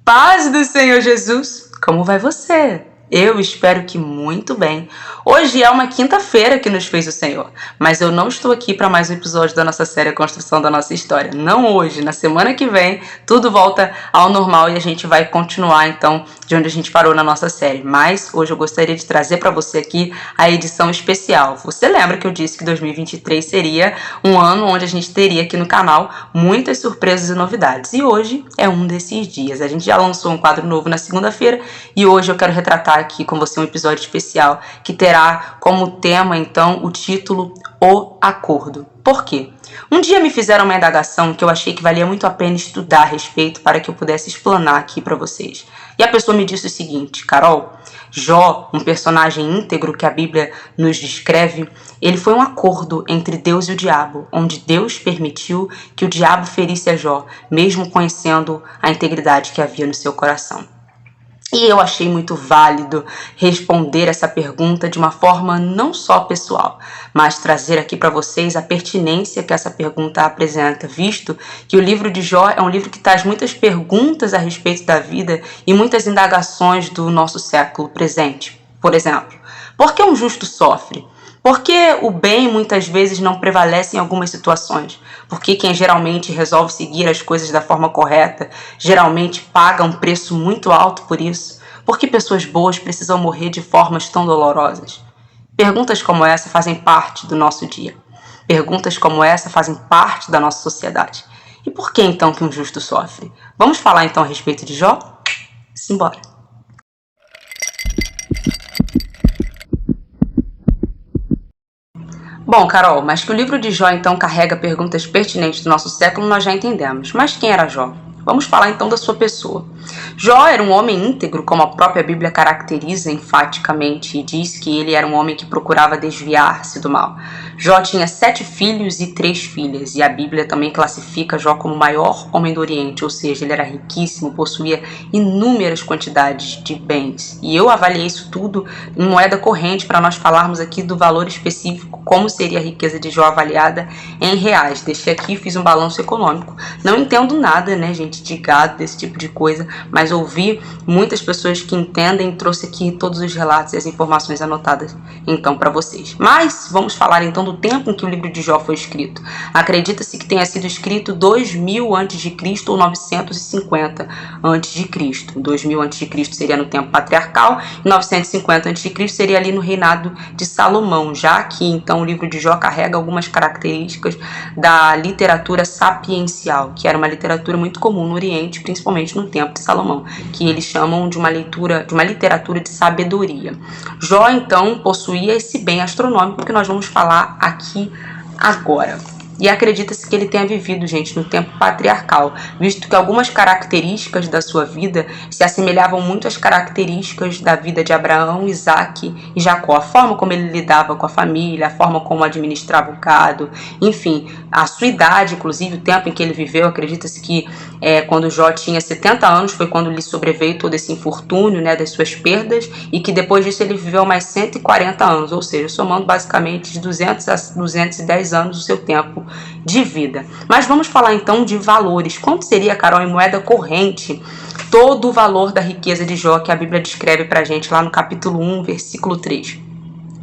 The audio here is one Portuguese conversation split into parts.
Paz do Senhor Jesus, como vai você? Eu espero que muito bem. Hoje é uma quinta-feira que nos fez o Senhor, mas eu não estou aqui para mais um episódio da nossa série A Construção da Nossa História. Não hoje, na semana que vem, tudo volta ao normal e a gente vai continuar então de onde a gente parou na nossa série. Mas hoje eu gostaria de trazer para você aqui a edição especial. Você lembra que eu disse que 2023 seria um ano onde a gente teria aqui no canal muitas surpresas e novidades. E hoje é um desses dias. A gente já lançou um quadro novo na segunda-feira e hoje eu quero retratar aqui com você um episódio especial que terá como tema, então, o título O Acordo. Por quê? Um dia me fizeram uma indagação que eu achei que valia muito a pena estudar a respeito para que eu pudesse explanar aqui para vocês. E a pessoa me disse o seguinte: Carol, Jó, um personagem íntegro que a Bíblia nos descreve, ele foi um acordo entre Deus e o diabo, onde Deus permitiu que o diabo ferisse a Jó, mesmo conhecendo a integridade que havia no seu coração. E eu achei muito válido responder essa pergunta de uma forma não só pessoal, mas trazer aqui para vocês a pertinência que essa pergunta apresenta, visto que o livro de Jó é um livro que traz muitas perguntas a respeito da vida e muitas indagações do nosso século presente. Por exemplo, por que um justo sofre? Por que o bem muitas vezes não prevalece em algumas situações? Porque quem geralmente resolve seguir as coisas da forma correta, geralmente paga um preço muito alto por isso? Por que pessoas boas precisam morrer de formas tão dolorosas? Perguntas como essa fazem parte do nosso dia. Perguntas como essa fazem parte da nossa sociedade. E por que então que um justo sofre? Vamos falar então a respeito de Jó? Simbora! Bom, Carol, mas que o livro de Jó então carrega perguntas pertinentes do nosso século, nós já entendemos. Mas quem era Jó? Vamos falar então da sua pessoa. Jó era um homem íntegro, como a própria Bíblia caracteriza enfaticamente, e diz que ele era um homem que procurava desviar-se do mal. Jó tinha 7 filhos e 3 filhas, e a Bíblia também classifica Jó como o maior homem do Oriente, ou seja, ele era riquíssimo, possuía inúmeras quantidades de bens. E eu avaliei isso tudo em moeda corrente para nós falarmos aqui do valor específico, como seria a riqueza de Jó avaliada em reais. Deixei aqui, fiz um balanço econômico. Não entendo nada, né, gente, de gado, desse tipo de coisa, mas ouvi muitas pessoas que entendem e trouxe aqui todos os relatos e as informações anotadas então para vocês. Mas vamos falar então do tempo em que o livro de Jó foi escrito. Acredita-se que tenha sido escrito 2000 a.C. ou 950 a.C. 2000 a.C. seria no tempo patriarcal e 950 a.C. seria ali no reinado de Salomão, já que então o livro de Jó carrega algumas características da literatura sapiencial, que era uma literatura muito comum no Oriente, principalmente no tempo de Salomão, que eles chamam de uma literatura de sabedoria. Jó então possuía esse bem astronômico que nós vamos falar aqui agora. E acredita-se que ele tenha vivido, gente, no tempo patriarcal, visto que algumas características da sua vida se assemelhavam muito às características da vida de Abraão, Isaque e Jacó. A forma como ele lidava com a família, a forma como administrava o gado, enfim, a sua idade, inclusive o tempo em que ele viveu. Acredita-se que quando Jó tinha 70 anos foi quando lhe sobreveio todo esse infortúnio, né, das suas perdas, e que depois disso ele viveu mais 140 anos, ou seja, somando basicamente de 200 a 210 anos o seu tempo de vida. Mas vamos falar então de valores. Quanto seria, Carol, em moeda corrente, todo o valor da riqueza de Jó que a Bíblia descreve pra gente lá no capítulo 1, versículo 3?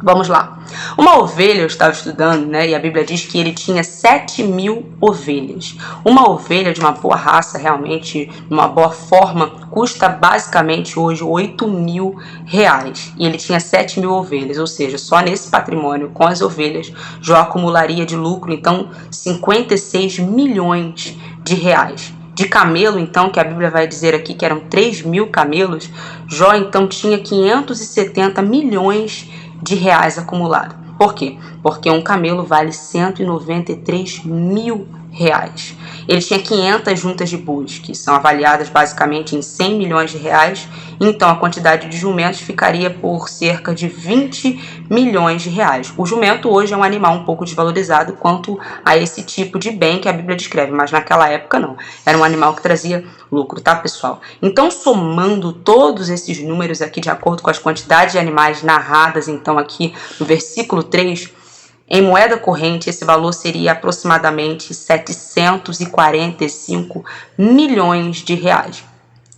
Vamos lá. Uma ovelha, eu estava estudando, né? E a Bíblia diz que ele tinha 7.000 ovelhas. Uma ovelha de uma boa raça, realmente, de uma boa forma, custa basicamente hoje R$8.000. E ele tinha 7.000 ovelhas, ou seja, só nesse patrimônio, com as ovelhas, Jó acumularia de lucro, então, 56 milhões de reais. De camelo, então, que a Bíblia vai dizer aqui que eram 3.000 camelos, Jó, então, tinha 570 milhões de reais acumulado. Por quê? Porque um camelo vale 193 mil reais. Ele tinha 500 juntas de bois, que são avaliadas basicamente em 100 milhões de reais, então a quantidade de jumentos ficaria por cerca de 20 milhões de reais. O jumento hoje é um animal um pouco desvalorizado quanto a esse tipo de bem que a Bíblia descreve, mas naquela época não. Era um animal que trazia lucro, tá, pessoal? Então, somando todos esses números aqui, de acordo com as quantidades de animais narradas, então, aqui no versículo 3, em moeda corrente, esse valor seria aproximadamente 745 milhões de reais.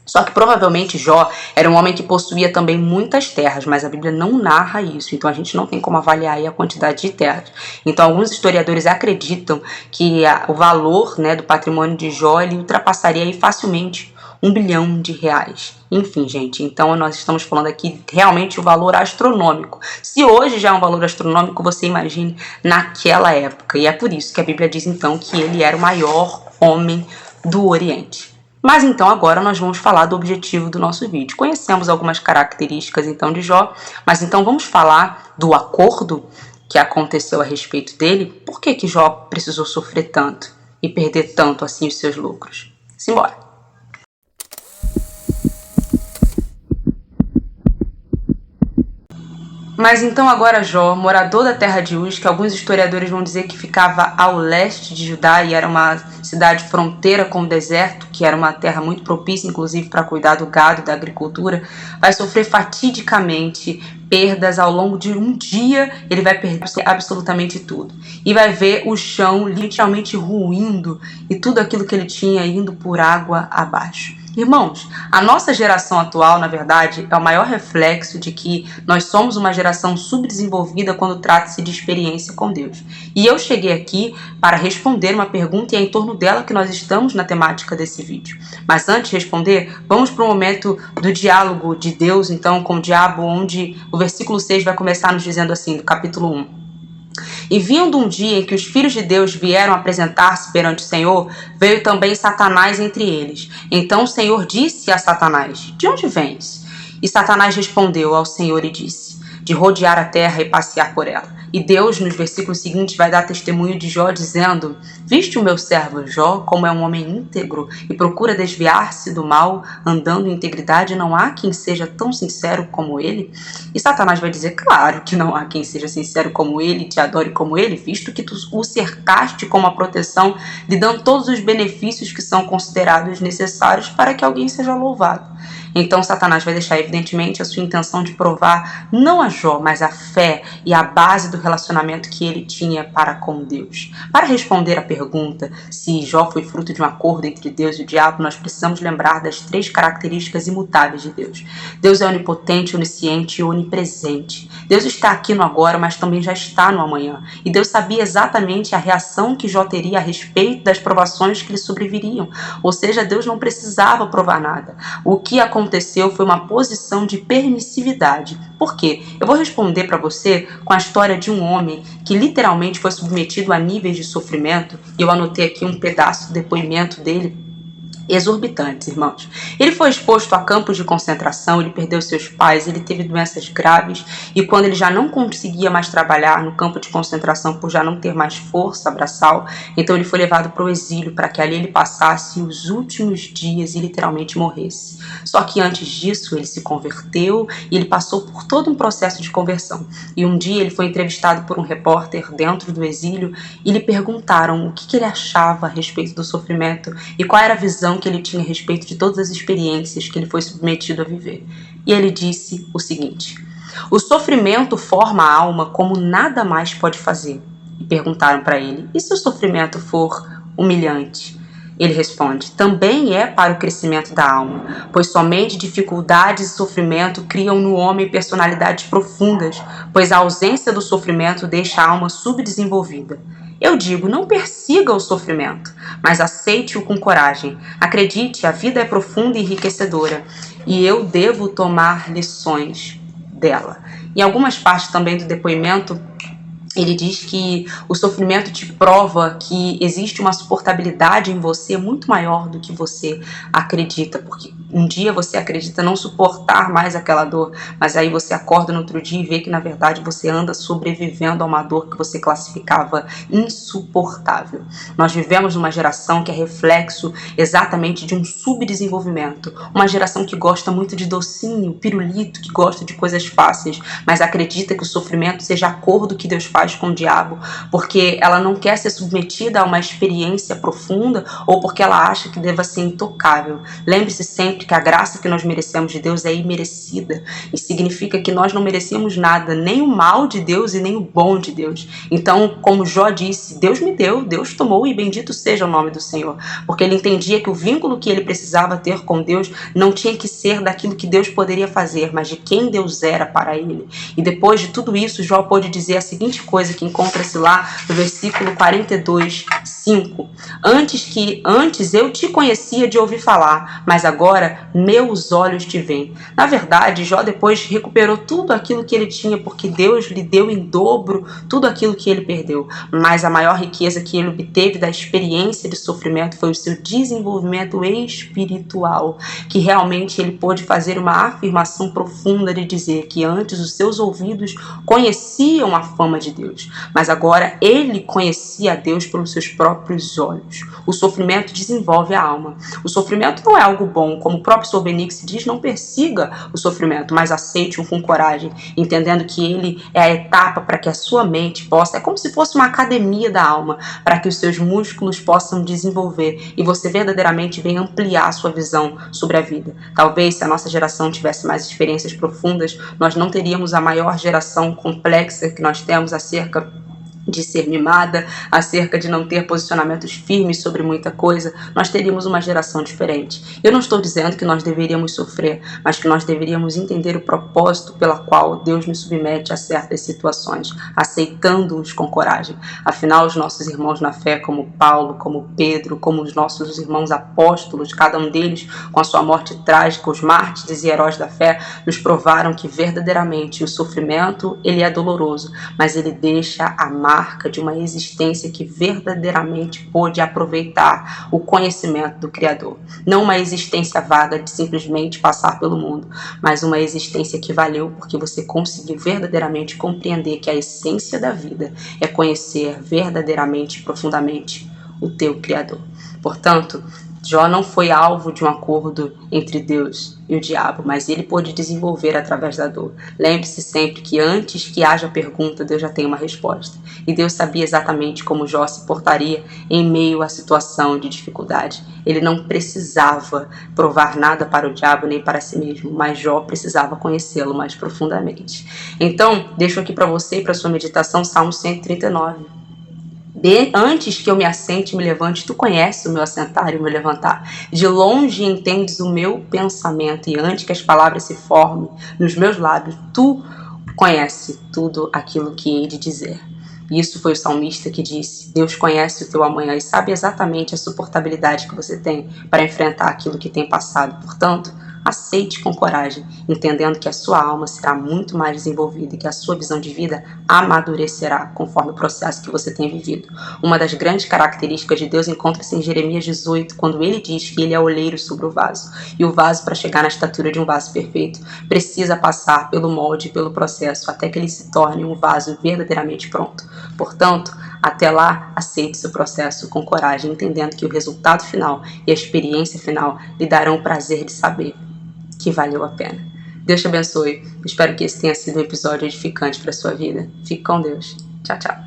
Só que provavelmente Jó era um homem que possuía também muitas terras, mas a Bíblia não narra isso, então a gente não tem como avaliar aí a quantidade de terras. Então alguns historiadores acreditam que o valor, né, do patrimônio de Jó ele ultrapassaria aí facilmente R$1 bilhão. Enfim, gente, então nós estamos falando aqui realmente o valor astronômico. Se hoje já é um valor astronômico, você imagine naquela época. E é por isso que a Bíblia diz então que ele era o maior homem do Oriente. Mas então agora nós vamos falar do objetivo do nosso vídeo. Conhecemos algumas características então de Jó, mas então vamos falar do acordo que aconteceu a respeito dele. Por que que Jó precisou sofrer tanto e perder tanto assim os seus lucros? Simbora! Mas então agora Jó, morador da terra de Uz, que alguns historiadores vão dizer que ficava ao leste de Judá e era uma cidade fronteira com o deserto, que era uma terra muito propícia inclusive para cuidar do gado, da agricultura, vai sofrer fatidicamente perdas ao longo de um dia. Ele vai perder absolutamente tudo e vai ver o chão literalmente ruindo e tudo aquilo que ele tinha indo por água abaixo. Irmãos, a nossa geração atual, na verdade, é o maior reflexo de que nós somos uma geração subdesenvolvida quando trata-se de experiência com Deus. E eu cheguei aqui para responder uma pergunta e é em torno dela que nós estamos na temática desse vídeo. Mas antes de responder, vamos para o momento do diálogo de Deus, então, com o diabo, onde o versículo 6 vai começar nos dizendo assim, do capítulo 1. E vindo um dia em que os filhos de Deus vieram apresentar-se perante o Senhor, veio também Satanás entre eles. Então o Senhor disse a Satanás, de onde vens? E Satanás respondeu ao Senhor e disse, de rodear a terra e passear por ela. E Deus, nos versículos seguintes, vai dar testemunho de Jó, dizendo, viste o meu servo Jó, como é um homem íntegro, e procura desviar-se do mal, andando em integridade, não há quem seja tão sincero como ele? E Satanás vai dizer, claro que não há quem seja sincero como ele, te adore como ele, visto que tu o cercaste com uma proteção, lhe dando todos os benefícios que são considerados necessários para que alguém seja louvado. Então Satanás vai deixar evidentemente a sua intenção de provar não a Jó, mas a fé e a base do relacionamento que ele tinha para com Deus. Para responder à pergunta se Jó foi fruto de um acordo entre Deus e o diabo, nós precisamos lembrar das 3 características imutáveis de Deus. Deus é onipotente, onisciente e onipresente. Deus está aqui no agora, mas também já está no amanhã. E Deus sabia exatamente a reação que Jó teria a respeito das provações que lhe sobreviriam. Ou seja, Deus não precisava provar nada. O que aconteceu foi uma posição de permissividade. Por quê? Eu vou responder para você com a história de um homem que literalmente foi submetido a níveis de sofrimento, e eu anotei aqui um pedaço do depoimento dele, exorbitantes, irmãos. Ele foi exposto a campos de concentração, ele perdeu seus pais, ele teve doenças graves, e quando ele já não conseguia mais trabalhar no campo de concentração por já não ter mais força braçal, então ele foi levado para o exílio para que ali ele passasse os últimos dias e literalmente morresse. Só que antes disso ele se converteu e ele passou por todo um processo de conversão. E um dia ele foi entrevistado por um repórter dentro do exílio e lhe perguntaram o que ele achava a respeito do sofrimento e qual era a visão que ele tinha a respeito de todas as experiências que ele foi submetido a viver. E ele disse o seguinte: o sofrimento forma a alma como nada mais pode fazer. E perguntaram para ele, e se o sofrimento for humilhante? Ele responde, também é para o crescimento da alma, pois somente dificuldades e sofrimento criam no homem personalidades profundas, pois a ausência do sofrimento deixa a alma subdesenvolvida. Eu digo, não persiga o sofrimento, mas aceite-o com coragem. Acredite, a vida é profunda e enriquecedora, e eu devo tomar lições dela. Em algumas partes também do depoimento, ele diz que o sofrimento te prova que existe uma suportabilidade em você muito maior do que você acredita, porque um dia você acredita não suportar mais aquela dor, mas aí você acorda no outro dia e vê que na verdade você anda sobrevivendo a uma dor que você classificava insuportável. Nós vivemos numa geração que é reflexo exatamente de um subdesenvolvimento, uma geração que gosta muito de docinho, pirulito, que gosta de coisas fáceis, mas acredita que o sofrimento seja acordo que Deus faz com o diabo, porque ela não quer ser submetida a uma experiência profunda ou porque ela acha que deva ser intocável. Lembre-se sempre que a graça que nós merecemos de Deus é imerecida e significa que nós não merecemos nada, nem o mal de Deus e nem o bom de Deus. Então, como Jó disse, Deus me deu, Deus tomou e bendito seja o nome do Senhor, porque ele entendia que o vínculo que ele precisava ter com Deus não tinha que ser daquilo que Deus poderia fazer, mas de quem Deus era para ele. E depois de tudo isso, Jó pôde dizer a seguinte coisa que encontra-se lá no versículo 42:5. Antes eu te conhecia de ouvir falar, mas agora meus olhos te veem. Na verdade, Jó depois recuperou tudo aquilo que ele tinha, porque Deus lhe deu em dobro tudo aquilo que ele perdeu. Mas a maior riqueza que ele obteve da experiência de sofrimento foi o seu desenvolvimento espiritual, que realmente ele pôde fazer uma afirmação profunda de dizer que antes os seus ouvidos conheciam a fama de Deus, mas agora ele conhecia a Deus pelos seus próprios olhos. O sofrimento desenvolve a alma. O sofrimento não é algo bom, como o próprio Solzhenitsyn diz, não persiga o sofrimento, mas aceite-o com coragem, entendendo que ele é a etapa para que a sua mente possa, é como se fosse uma academia da alma, para que os seus músculos possam desenvolver e você verdadeiramente venha ampliar a sua visão sobre a vida. Talvez se a nossa geração tivesse mais experiências profundas, nós não teríamos a maior geração complexa que nós temos acerca de ser mimada, acerca de não ter posicionamentos firmes sobre muita coisa. Nós teríamos uma geração diferente. Eu não estou dizendo que nós deveríamos sofrer, mas que nós deveríamos entender o propósito pela qual Deus nos submete a certas situações, aceitando-os com coragem. Afinal, os nossos irmãos na fé, como Paulo, como Pedro, como os nossos irmãos apóstolos, cada um deles com a sua morte trágica, os mártires e heróis da fé, nos provaram que verdadeiramente o sofrimento, ele é doloroso, mas ele deixa a marca de uma existência que verdadeiramente pôde aproveitar o conhecimento do Criador. Não uma existência vaga de simplesmente passar pelo mundo, mas uma existência que valeu porque você conseguiu verdadeiramente compreender que a essência da vida é conhecer verdadeiramente e profundamente o teu Criador. Portanto, Jó não foi alvo de um acordo entre Deus e o diabo, mas ele pôde desenvolver através da dor. Lembre-se sempre que antes que haja pergunta, Deus já tem uma resposta. E Deus sabia exatamente como Jó se portaria em meio à situação de dificuldade. Ele não precisava provar nada para o diabo nem para si mesmo, mas Jó precisava conhecê-lo mais profundamente. Então, deixo aqui para você e para sua meditação Salmo 139. Antes que eu me assente e me levante, tu conheces o meu assentar e o meu levantar. De longe entendes o meu pensamento, e antes que as palavras se formem nos meus lábios, tu conheces tudo aquilo que hei de dizer. Isso foi o salmista que disse: Deus conhece o teu amanhã e sabe exatamente a suportabilidade que você tem para enfrentar aquilo que tem passado. Portanto, aceite com coragem, entendendo que a sua alma será muito mais desenvolvida e que a sua visão de vida amadurecerá conforme o processo que você tem vivido. Uma das grandes características de Deus encontra-se em Jeremias 18, quando ele diz que ele é oleiro sobre o vaso. E o vaso, para chegar na estatura de um vaso perfeito, precisa passar pelo molde e pelo processo, até que ele se torne um vaso verdadeiramente pronto. Portanto, até lá, aceite seu processo com coragem, entendendo que o resultado final e a experiência final lhe darão o prazer de saber que valeu a pena. Deus te abençoe. Espero que esse tenha sido um episódio edificante para a sua vida. Fique com Deus. Tchau, tchau.